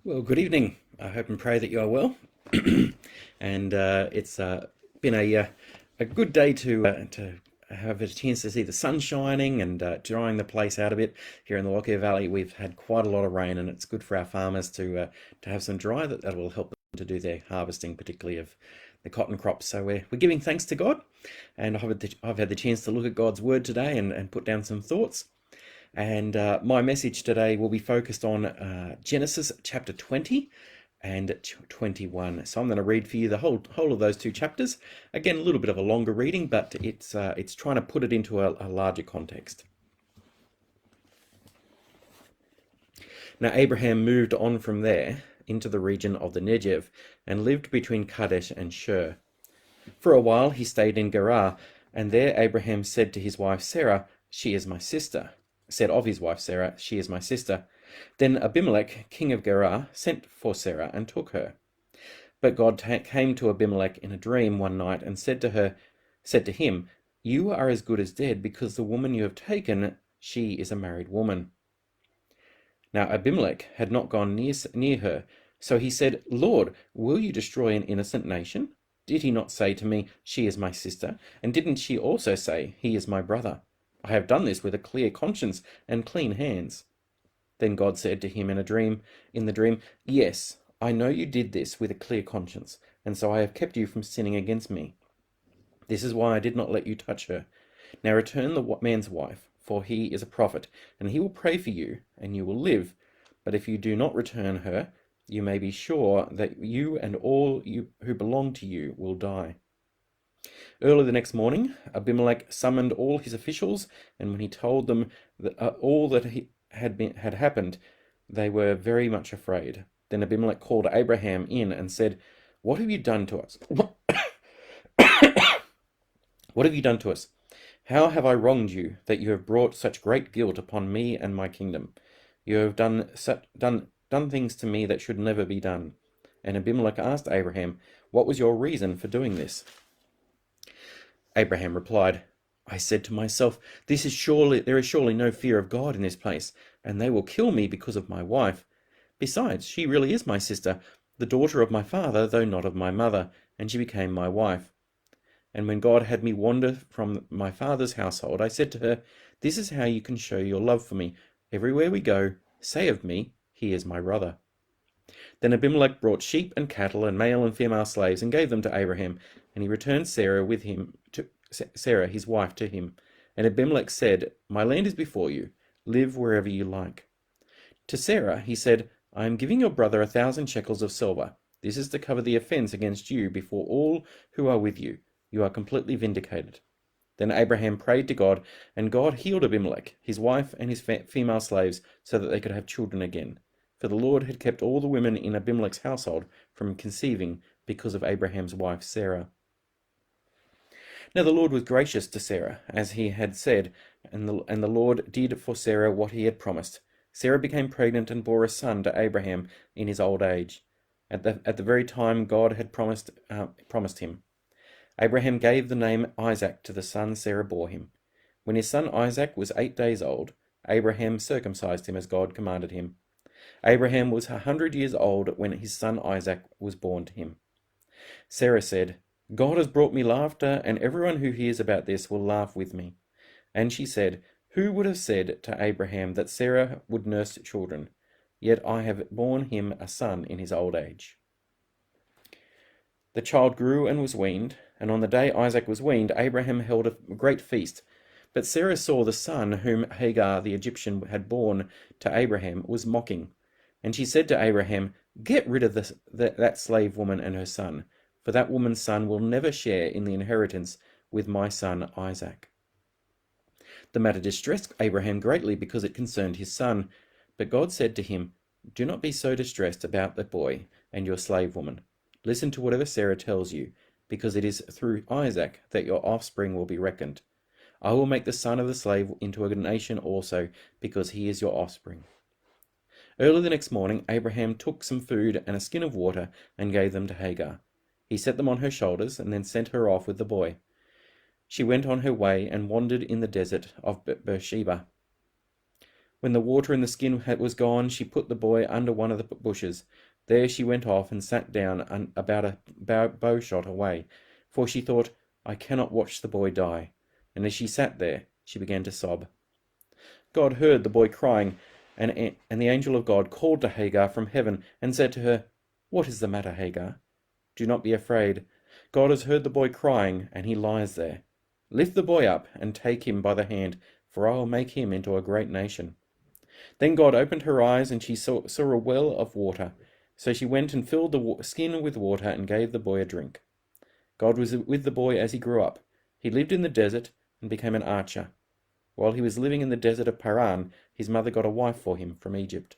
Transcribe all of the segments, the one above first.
Well, good evening. I hope and pray that you are well. And it's been a good day to have a chance to see the sun shining and drying the place out a bit. Here in the Lockyer Valley, we've had quite a lot of rain, and it's good for our farmers to have some dry that will help them to do their harvesting, particularly of the cotton crops. So we're giving thanks to God, and I've had the chance to look at God's word today and put down some thoughts. And my message today will be focused on Genesis chapter 20 and 21. So I'm going to read for you the whole of those two chapters. Again, a little bit of a longer reading, but it's trying to put it into a larger context. Now Abraham moved on from there into the region of the Negev and lived between Kadesh and Shur. For a while he stayed in Gerar, and there Abraham said to his wife Sarah, "She is my sister." Said of his wife Sarah, "She is my sister." Then Abimelech, king of Gerar, sent for Sarah and took her. But God came to Abimelech in a dream one night and said to him, "You are as good as dead, because the woman you have taken, she is a married woman." Now Abimelech had not gone near her, so he said, "Lord, will you destroy an innocent nation? Did he not say to me, 'She is my sister'? And didn't she also say, 'He is my brother'? I have done this with a clear conscience and clean hands." Then God said to him in the dream, "Yes, I know you did this with a clear conscience, and so I have kept you from sinning against me. This is why I did not let you touch her. Now return the man's wife, for he is a prophet, and he will pray for you, and you will live. But if you do not return her, you may be sure that you and all you who belong to you will die." Early the next morning, Abimelech summoned all his officials, and when he told them that all that had happened, they were very much afraid. Then Abimelech called Abraham in and said, "What have you done to us? What have you done to us? How have I wronged you, that you have brought such great guilt upon me and my kingdom? You have done things to me that should never be done." And Abimelech asked Abraham, "What was your reason for doing this?" Abraham replied, "I said to myself, there is surely no fear of God in this place, and they will kill me because of my wife. Besides, she really is my sister, the daughter of my father, though not of my mother, and she became my wife. And when God had me wander from my father's household, I said to her, 'This is how you can show your love for me. Everywhere we go, say of me, he is my brother.' Then Abimelech brought sheep and cattle and male and female slaves and gave them to Abraham, and he returned Sarah his wife to him. And Abimelech said, 'My land is before you. Live wherever you like.' To Sarah he said, 'I am giving your brother 1,000 shekels of silver. This is to cover the offense against you before all who are with you. You are completely vindicated.' Then Abraham prayed to God, and God healed Abimelech, his wife, and his female slaves, so that they could have children again. For the Lord had kept all the women in Abimelech's household from conceiving because of Abraham's wife Sarah. Now the Lord was gracious to Sarah, as he had said, and the Lord did for Sarah what he had promised. Sarah became pregnant and bore a son to Abraham in his old age, at the very time God had promised him. Abraham gave the name Isaac to the son Sarah bore him. When his son Isaac was 8 days old, Abraham circumcised him as God commanded him. Abraham was 100 years old when his son Isaac was born to him. Sarah said, "God has brought me laughter, and everyone who hears about this will laugh with me." And she said, "Who would have said to Abraham that Sarah would nurse children? Yet I have borne him a son in his old age." The child grew and was weaned, and on the day Isaac was weaned, Abraham held a great feast. But Sarah saw the son whom Hagar the Egyptian had borne to Abraham was mocking. And she said to Abraham, "Get rid of that slave woman and her son, for that woman's son will never share in the inheritance with my son Isaac." The matter distressed Abraham greatly because it concerned his son. But God said to him, "Do not be so distressed about the boy and your slave woman. Listen to whatever Sarah tells you, because it is through Isaac that your offspring will be reckoned. I will make the son of the slave into a nation also, because he is your offspring." Early the next morning, Abraham took some food and a skin of water and gave them to Hagar. He set them on her shoulders and then sent her off with the boy. She went on her way and wandered in the desert of Beersheba. When the water in the skin was gone, she put the boy under one of the bushes. There she went off and sat down about a bow shot away, for she thought, I cannot watch the boy die. And as she sat there, she began to sob. God heard the boy crying, and the angel of God called to Hagar from heaven and said to her, What is the matter, Hagar? Do not be afraid. God has heard the boy crying, and he lies there. Lift the boy up and take him by the hand, for I will make him into a great nation. Then God opened her eyes, and she saw a well of water. So she went and filled the skin with water and gave the boy a drink. God was with the boy as he grew up. He lived in the desert and became an archer. While he was living in the desert of Paran, his mother got a wife for him from Egypt.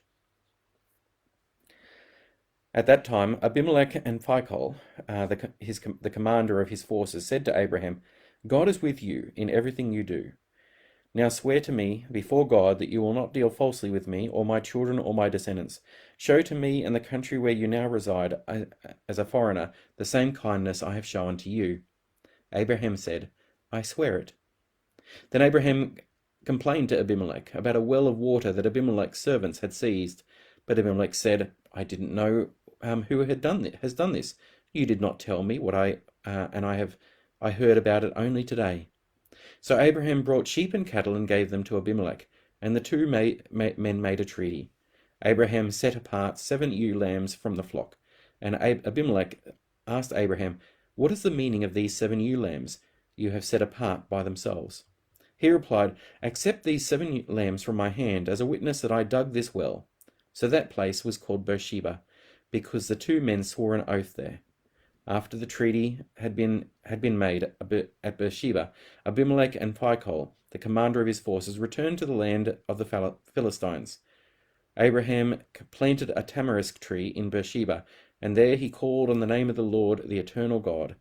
At that time, Abimelech and Phicol, the commander of his forces, said to Abraham, God is with you in everything you do. Now swear to me before God that you will not deal falsely with me, or my children, or my descendants. Show to me and the country where you now reside as a foreigner the same kindness I have shown to you. Abraham said, I swear it. Then Abraham complained to Abimelech about a well of water that Abimelech's servants had seized. But Abimelech said, I didn't know who has done this. You did not tell me what I heard about it only today. So Abraham brought sheep and cattle and gave them to Abimelech, and the two men made a treaty. Abraham set apart 7 ewe lambs from the flock, and Abimelech asked Abraham, What is the meaning of these 7 ewe lambs you have set apart by themselves? He replied, Accept these 7 lambs from my hand as a witness that I dug this well. So that place was called Beersheba, because the 2 men swore an oath there. After the treaty had been made at Beersheba, Abimelech and Phicol, the commander of his forces, returned to the land of the Philistines. Abraham planted a tamarisk tree in Beersheba, and there he called on the name of the Lord, the eternal God.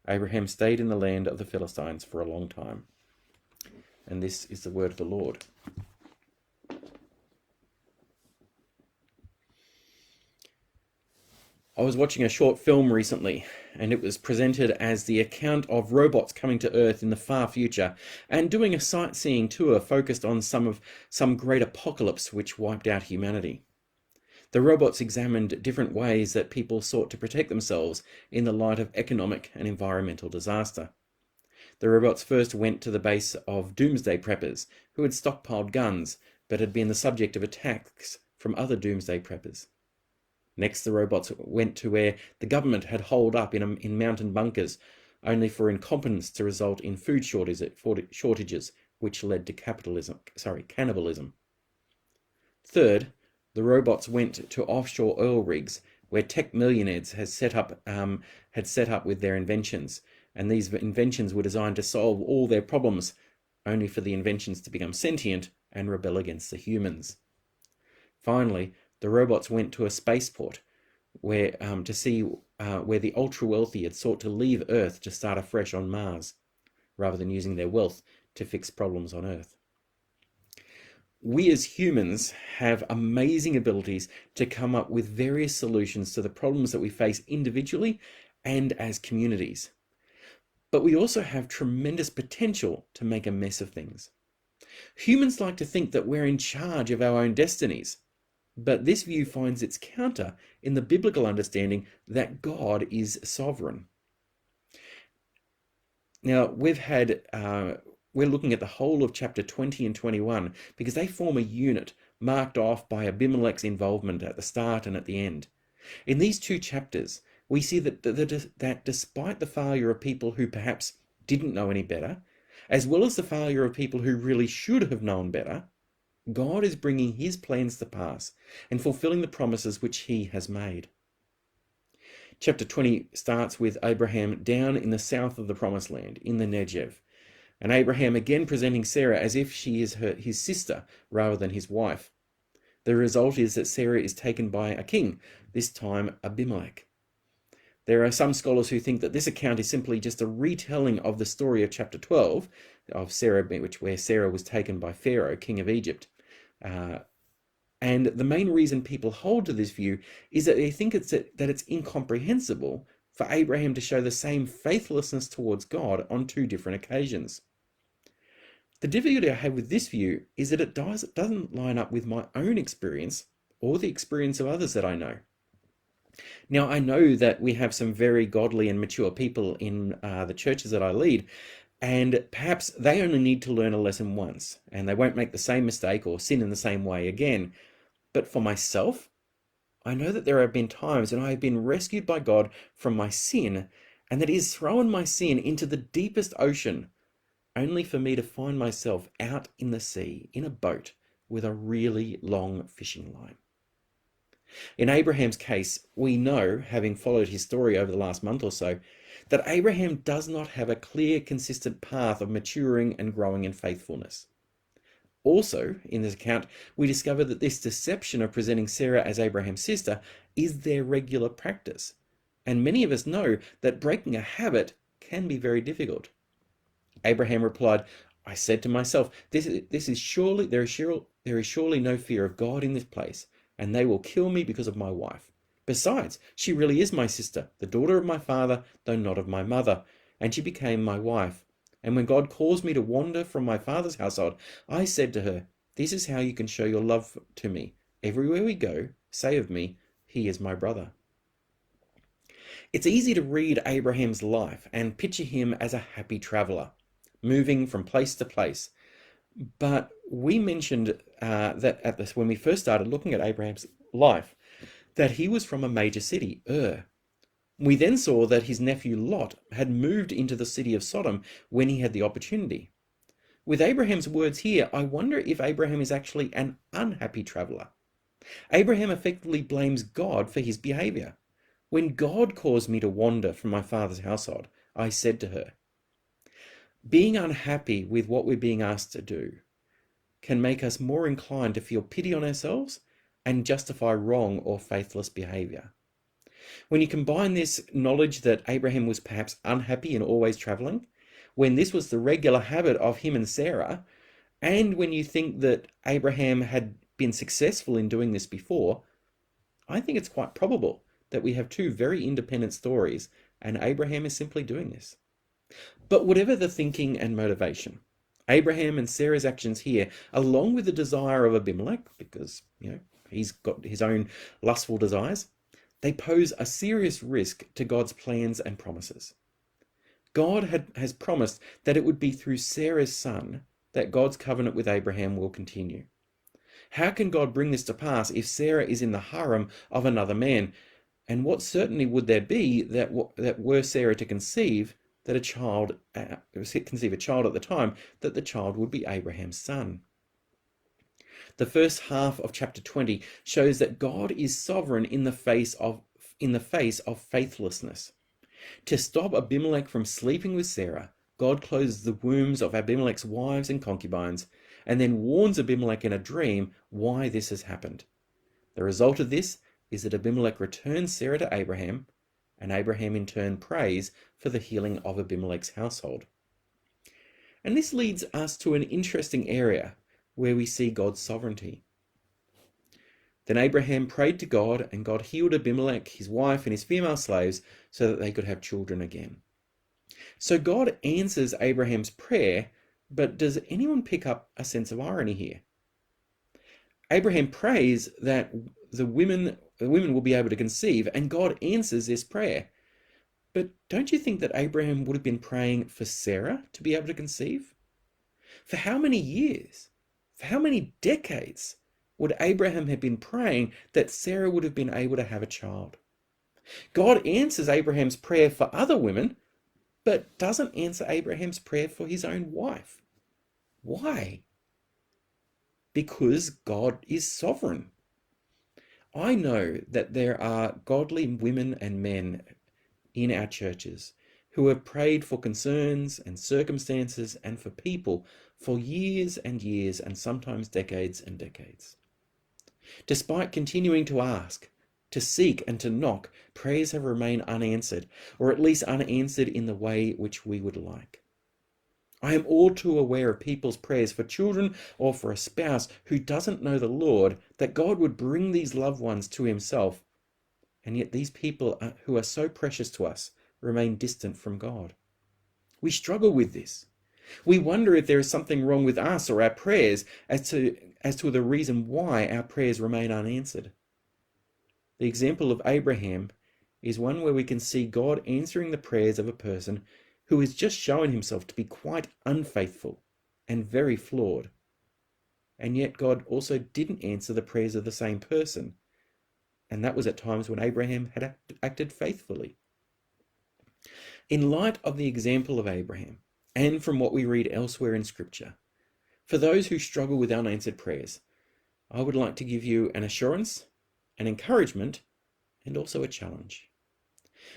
Abraham stayed in the land of the Philistines for a long time. And this is the word of the Lord. I was watching a short film recently, and it was presented as the account of robots coming to Earth in the far future and doing a sightseeing tour focused on some great apocalypse which wiped out humanity. The robots examined different ways that people sought to protect themselves in the light of economic and environmental disaster. The robots first went to the base of doomsday preppers who had stockpiled guns but had been the subject of attacks from other doomsday preppers. Next, the robots went to where the government had holed up in mountain bunkers, only for incompetence to result in food shortages, which led to cannibalism. Third, the robots went to offshore oil rigs, where tech millionaires had set up with their inventions, and these inventions were designed to solve all their problems, only for the inventions to become sentient and rebel against the humans. Finally, the robots went to a spaceport to see where the ultra-wealthy had sought to leave Earth to start afresh on Mars, rather than using their wealth to fix problems on Earth. We as humans have amazing abilities to come up with various solutions to the problems that we face individually and as communities. But we also have tremendous potential to make a mess of things. Humans like to think that we're in charge of our own destinies, but this view finds its counter in the biblical understanding that God is sovereign. Now, we're looking at the whole of chapter 20 and 21 because they form a unit marked off by Abimelech's involvement at the start and at the end. In these 2 chapters, we see that despite the failure of people who perhaps didn't know any better, as well as the failure of people who really should have known better, God is bringing his plans to pass and fulfilling the promises which he has made. Chapter 20 starts with Abraham down in the south of the promised land, in the Negev, and Abraham again presenting Sarah as if she is his sister rather than his wife. The result is that Sarah is taken by a king, this time Abimelech. There are some scholars who think that this account is simply just a retelling of the story of chapter 12 of Sarah, where Sarah was taken by Pharaoh, king of Egypt. And the main reason people hold to this view is that they think that it's incomprehensible for Abraham to show the same faithlessness towards God on 2 different occasions. The difficulty I have with this view is that it doesn't line up with my own experience or the experience of others that I know. Now, I know that we have some very godly and mature people in the churches that I lead, and perhaps they only need to learn a lesson once, and they won't make the same mistake or sin in the same way again. But for myself, I know that there have been times when I have been rescued by God from my sin, and that He has thrown my sin into the deepest ocean, only for me to find myself out in the sea in a boat with a really long fishing line. In Abraham's case, we know, having followed his story over the last month or so, that Abraham does not have a clear, consistent path of maturing and growing in faithfulness. Also, in this account, we discover that this deception of presenting Sarah as Abraham's sister is their regular practice. And many of us know that breaking a habit can be very difficult. Abraham replied, I said to myself, there is surely no fear of God in this place, and they will kill me because of my wife. Besides, she really is my sister, the daughter of my father, though not of my mother, and she became my wife. And when God caused me to wander from my father's household, I said to her, this is how you can show your love to me. Everywhere we go, say of me, he is my brother. It's easy to read Abraham's life and picture him as a happy traveler, moving from place to place. But we mentioned when we first started looking at Abraham's life, that he was from a major city, Ur. We then saw that his nephew Lot had moved into the city of Sodom when he had the opportunity. With Abraham's words here, I wonder if Abraham is actually an unhappy traveler. Abraham effectively blames God for his behavior. When God caused me to wander from my father's household, I said to her. Being unhappy with what we're being asked to do can make us more inclined to feel pity on ourselves and justify wrong or faithless behavior. When you combine this knowledge that Abraham was perhaps unhappy and always traveling, when this was the regular habit of him and Sarah, and when you think that Abraham had been successful in doing this before, I think it's quite probable that we have two very independent stories, and Abraham is simply doing this. But whatever the thinking and motivation, Abraham and Sarah's actions here, along with the desire of Abimelech, because he's got his own lustful desires, they pose a serious risk to God's plans and promises. God has promised that it would be through Sarah's son that God's covenant with Abraham will continue. How can God bring this to pass if Sarah is in the harem of another man? And what certainty would there be that were Sarah to conceive a child at the time, that the child would be Abraham's son? The first half of chapter 20 shows that God is sovereign in the face of faithlessness. To stop Abimelech from sleeping with Sarah, God closes the wombs of Abimelech's wives and concubines, and then warns Abimelech in a dream why this has happened. The result of this is that Abimelech returns Sarah to Abraham, and Abraham in turn prays for the healing of Abimelech's household. And this leads us to an interesting area where we see God's sovereignty. Then Abraham prayed to God, and God healed Abimelech, his wife, and his female slaves so that they could have children again. So God answers Abraham's prayer, but does anyone pick up a sense of irony here? Abraham prays that the women will be able to conceive, and God answers this prayer. But don't you think that Abraham would have been praying for Sarah to be able to conceive? For how many years? For how many decades would Abraham have been praying that Sarah would have been able to have a child? God answers Abraham's prayer for other women, but doesn't answer Abraham's prayer for his own wife. Why? Because God is sovereign. I know that there are godly women and men in our churches who have prayed for concerns and circumstances and for people for years and years, and sometimes decades and decades. Despite continuing to ask, to seek and to knock, prayers have remained unanswered, or at least unanswered in the way which we would like. I am all too aware of people's prayers for children or for a spouse who doesn't know the Lord, that God would bring these loved ones to himself, and yet these people who are so precious to us remain distant from God. We struggle with this. We wonder if there is something wrong with us or our prayers as to the reason why our prayers remain unanswered. The example of Abraham is one where we can see God answering the prayers of a person who has just shown himself to be quite unfaithful and very flawed. And yet God also didn't answer the prayers of the same person, and that was at times when Abraham had acted faithfully. In light of the example of Abraham, and from what we read elsewhere in Scripture, for those who struggle with unanswered prayers, I would like to give you an assurance, an encouragement, and also a challenge.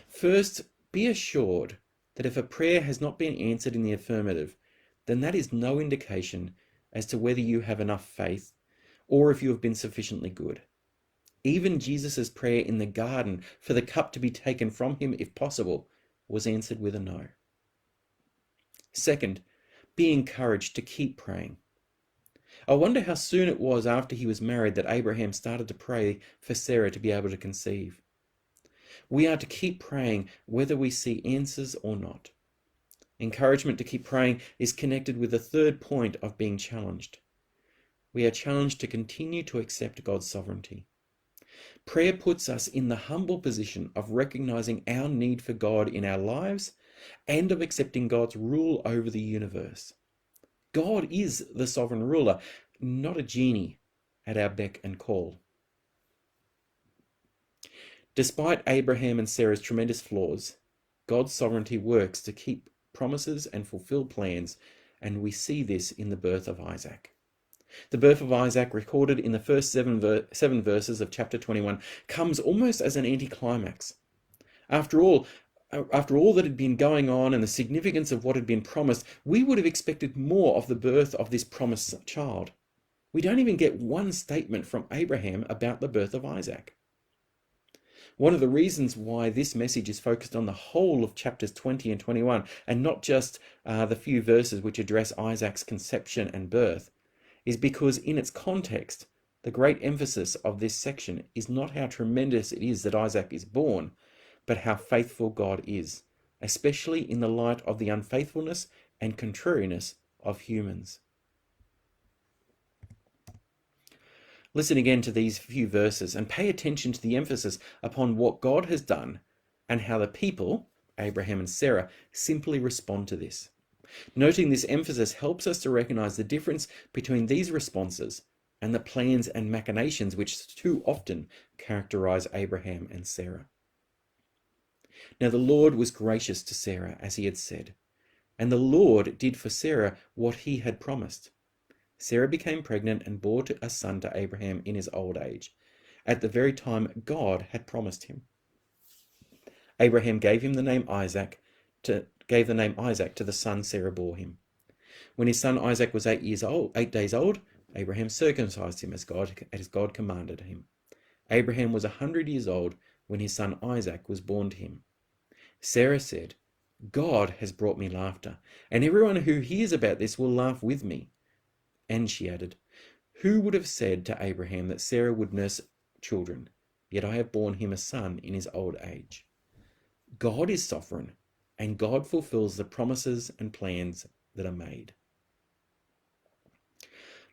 First, be assured that if a prayer has not been answered in the affirmative, then that is no indication as to whether you have enough faith or if you have been sufficiently good. Even Jesus' prayer in the garden for the cup to be taken from him if possible was answered with a no. Second, be encouraged to keep praying. I wonder how soon it was after he was married that Abraham started to pray for Sarah to be able to conceive. We are to keep praying whether we see answers or not. Encouragement to keep praying is connected with the third point of being challenged. We are challenged to continue to accept God's sovereignty. Prayer puts us in the humble position of recognizing our need for God in our lives and of accepting God's rule over the universe. God is the sovereign ruler, not a genie at our beck and call. Despite Abraham and Sarah's tremendous flaws, God's sovereignty works to keep promises and fulfill plans, and we see this in the birth of Isaac. The birth of Isaac, recorded in the first seven verses of chapter 21, comes almost as an anticlimax. After all that had been going on and the significance of what had been promised, we would have expected more of the birth of this promised child. We don't even get one statement from Abraham about the birth of Isaac. One of the reasons why this message is focused on the whole of chapters 20 and 21, and not just the few verses which address Isaac's conception and birth, is because in its context, the great emphasis of this section is not how tremendous it is that Isaac is born, but how faithful God is, especially in the light of the unfaithfulness and contrariness of humans. Listen again to these few verses and pay attention to the emphasis upon what God has done and how the people, Abraham and Sarah, simply respond to this. Noting this emphasis helps us to recognize the difference between these responses and the plans and machinations which too often characterize Abraham and Sarah. Now the Lord was gracious to Sarah, as he had said, and the Lord did for Sarah what he had promised. Sarah became pregnant and bore a son to Abraham in his old age, at the very time God had promised him. Abraham gave the name Isaac to the son Sarah bore him. When his son Isaac was 8 days old, Abraham circumcised him as God commanded him. Abraham was 100 years old when his son Isaac was born to him. Sarah said, "God has brought me laughter, and everyone who hears about this will laugh with me." And she added, "Who would have said to Abraham that Sarah would nurse children? Yet I have borne him a son in his old age." God is sovereign, and God fulfills the promises and plans that are made.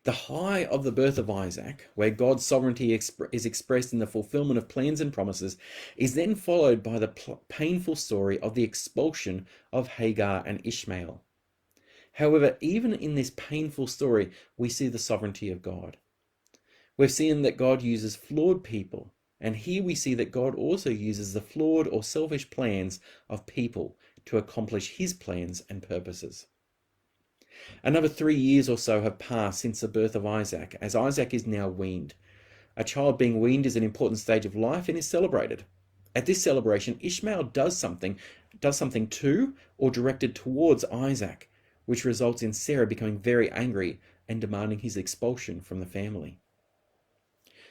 The high of the birth of Isaac, where God's sovereignty is expressed in the fulfillment of plans and promises, is then followed by the painful story of the expulsion of Hagar and Ishmael. However, even in this painful story, we see the sovereignty of God. We've seen that God uses flawed people, and here we see that God also uses the flawed or selfish plans of people to accomplish his plans and purposes. Another 3 years or so have passed since the birth of Isaac, as Isaac is now weaned. A child being weaned is an important stage of life and is celebrated. At this celebration, Ishmael does something to or directed towards Isaac, which results in Sarah becoming very angry and demanding his expulsion from the family.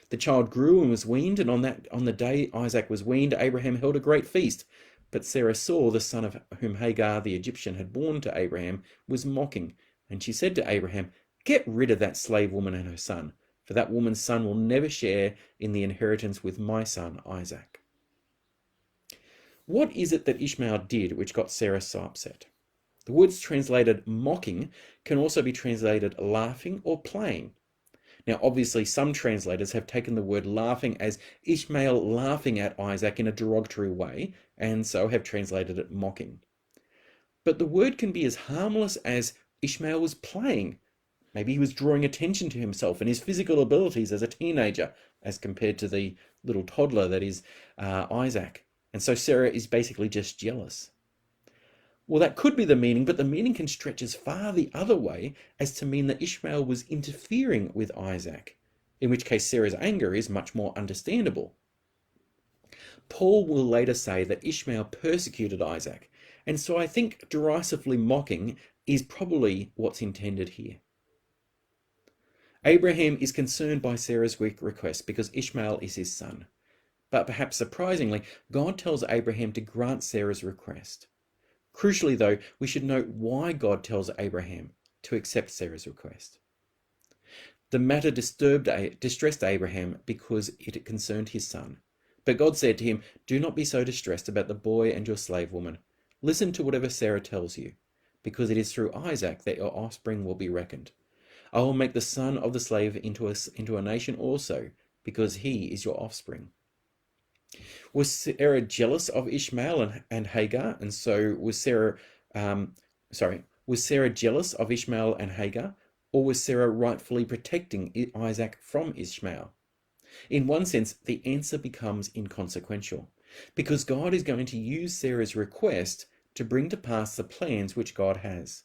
The child grew and was weaned, and on the day Isaac was weaned, Abraham held a great feast. But Sarah saw the son of whom Hagar the Egyptian had borne to Abraham was mocking, and she said to Abraham, "Get rid of that slave woman and her son, for that woman's son will never share in the inheritance with my son Isaac." What is it that Ishmael did which got Sarah so upset? The words translated mocking can also be translated laughing or playing. Now, obviously, some translators have taken the word laughing as Ishmael laughing at Isaac in a derogatory way, and so have translated it mocking. But the word can be as harmless as Ishmael was playing. Maybe he was drawing attention to himself and his physical abilities as a teenager, as compared to the little toddler that is Isaac. And so Sarah is basically just jealous. Well, that could be the meaning, but the meaning can stretch as far the other way as to mean that Ishmael was interfering with Isaac, in which case Sarah's anger is much more understandable. Paul will later say that Ishmael persecuted Isaac, and so I think derisively mocking is probably what's intended here. Abraham is concerned by Sarah's request because Ishmael is his son. But perhaps surprisingly, God tells Abraham to grant Sarah's request. Crucially, though, we should note why God tells Abraham to accept Sarah's request. The matter distressed Abraham because it concerned his son. But God said to him, "Do not be so distressed about the boy and your slave woman. Listen to whatever Sarah tells you, because it is through Isaac that your offspring will be reckoned. I will make the son of the slave into a nation also, because he is your offspring." Was Sarah jealous of Ishmael and Hagar? And so was Sarah jealous of Ishmael and Hagar? Or was Sarah rightfully protecting Isaac from Ishmael? In one sense, the answer becomes inconsequential, because God is going to use Sarah's request to bring to pass the plans which God has.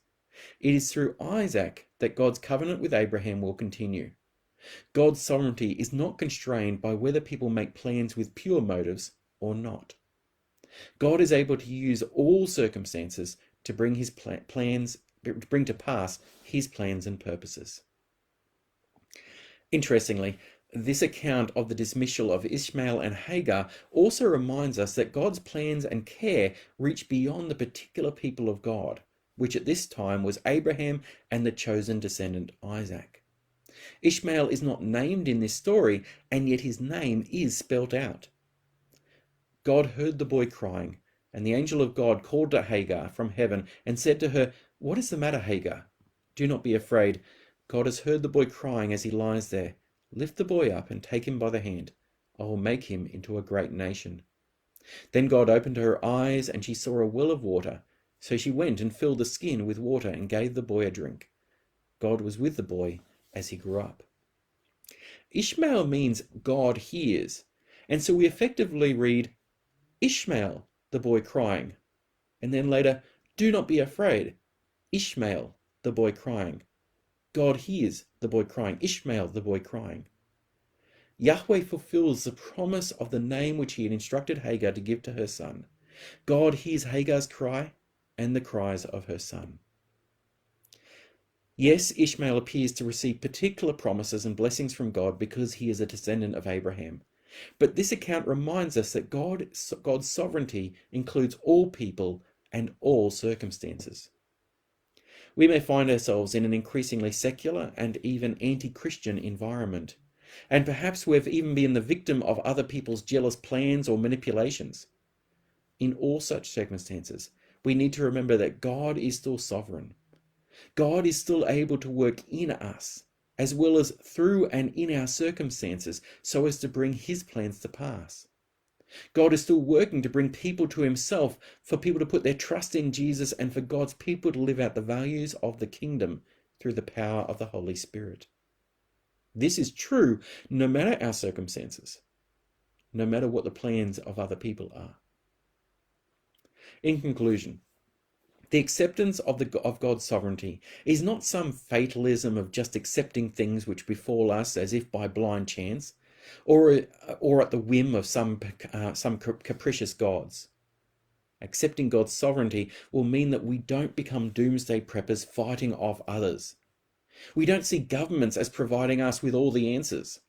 It is through Isaac that God's covenant with Abraham will continue. God's sovereignty is not constrained by whether people make plans with pure motives or not. God is able to use all circumstances to bring to pass his plans and purposes. Interestingly, this account of the dismissal of Ishmael and Hagar also reminds us that God's plans and care reach beyond the particular people of God, which at this time was Abraham and the chosen descendant Isaac. Ishmael is not named in this story, and yet his name is spelt out. God heard the boy crying, and the angel of God called to Hagar from heaven and said to her, "What is the matter, Hagar? Do not be afraid. God has heard the boy crying as he lies there. Lift the boy up and take him by the hand. I will make him into a great nation." Then God opened her eyes, and she saw a well of water. So she went and filled the skin with water and gave the boy a drink. God was with the boy as he grew up. Ishmael means God hears, and so we effectively read, "Ishmael, the boy crying," and then later, "Do not be afraid. Ishmael, the boy crying. God hears the boy crying. Ishmael, the boy crying." Yahweh fulfills the promise of the name which he had instructed Hagar to give to her son. God hears Hagar's cry and the cries of her son. Yes, Ishmael appears to receive particular promises and blessings from God because he is a descendant of Abraham. But this account reminds us that God's sovereignty includes all people and all circumstances. We may find ourselves in an increasingly secular and even anti-Christian environment, and perhaps we've even been the victim of other people's jealous plans or manipulations. In all such circumstances, we need to remember that God is still sovereign. God is still able to work in us, as well as through and in our circumstances, so as to bring his plans to pass. God is still working to bring people to himself, for people to put their trust in Jesus, and for God's people to live out the values of the kingdom through the power of the Holy Spirit. This is true no matter our circumstances, no matter what the plans of other people are. In conclusion, the acceptance of God's sovereignty is not some fatalism of just accepting things which befall us as if by blind chance, or at the whim of some capricious gods. Accepting God's sovereignty will mean that we don't become doomsday preppers fighting off others. We don't see governments as providing us with all the answers.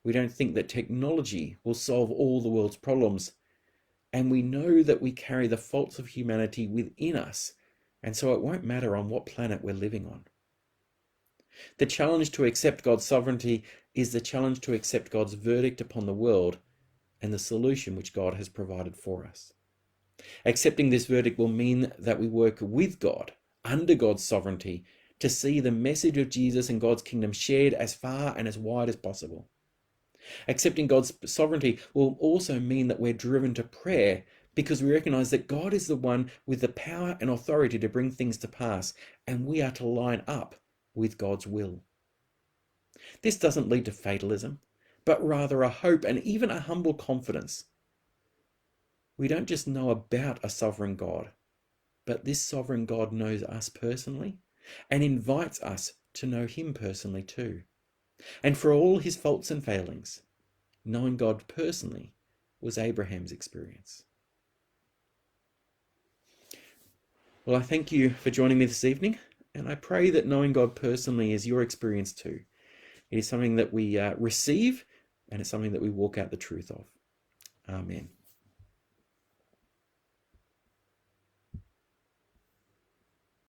We don't think that technology will solve all the world's problems. And we know that we carry the faults of humanity within us, and so it won't matter on what planet we're living on. The challenge to accept God's sovereignty is the challenge to accept God's verdict upon the world and the solution which God has provided for us. Accepting this verdict will mean that we work with God, under God's sovereignty, to see the message of Jesus and God's kingdom shared as far and as wide as possible. Accepting God's sovereignty will also mean that we're driven to prayer because we recognize that God is the one with the power and authority to bring things to pass, and we are to line up with God's will. This doesn't lead to fatalism, but rather a hope and even a humble confidence. We don't just know about a sovereign God, but this sovereign God knows us personally and invites us to know him personally too. And for all his faults and failings, knowing God personally was Abraham's experience. Well, I thank you for joining me this evening, and I pray that knowing God personally is your experience too. It is something that we receive, and it's something that we walk out the truth of. Amen.